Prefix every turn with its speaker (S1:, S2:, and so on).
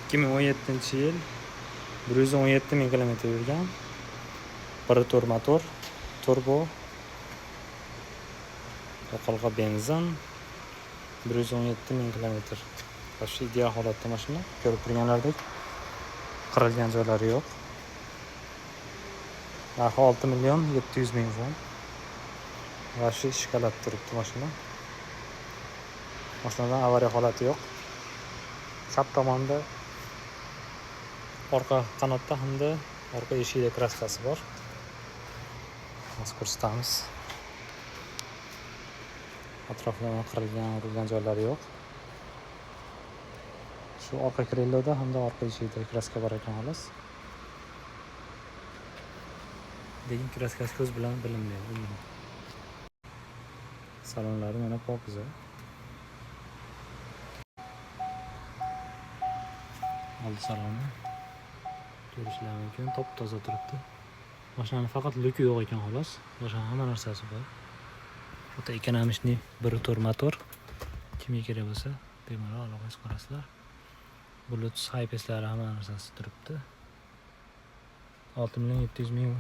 S1: 2017-yil 117 ming kilometr yurgan. 1.4 motor, turbo, yoqilg'i benzin, 117 ming kilometr. Shu ideal holatda mashina. Ko'rib turganlaridek qirilgan joylari yo'q. Narxi 6 million 700 ming so'm. Va shu ishkalab turibdi mashina. Mashinadan avariya holati yo'q. Chap tomonda orqa qanotda hamda orqa eshikda kraskasi bor. Hozir ko'rsatamiz. Atroflardan qirilgan, urilgan joylari yo'q. Shu orqa krelloda hamda orqa eshikda kraska bor ekan xolos. Lekin kraskasi ko'z bilan bilinmaydi. Salonlari mana pokiza. Oldi saloni ko'rishlar mumkin, top-toza turibdi. Mashinaning faqat luki yo'q ekan xolos. Boshqa hamma narsasi bor. O'ta ekonomishni 1.4 motor. Kimga kerak bo'lsa, bemalol aloqa qilasiz. Bluetooth, HiPaslari hamma narsasi turibdi. 6 million 700 ming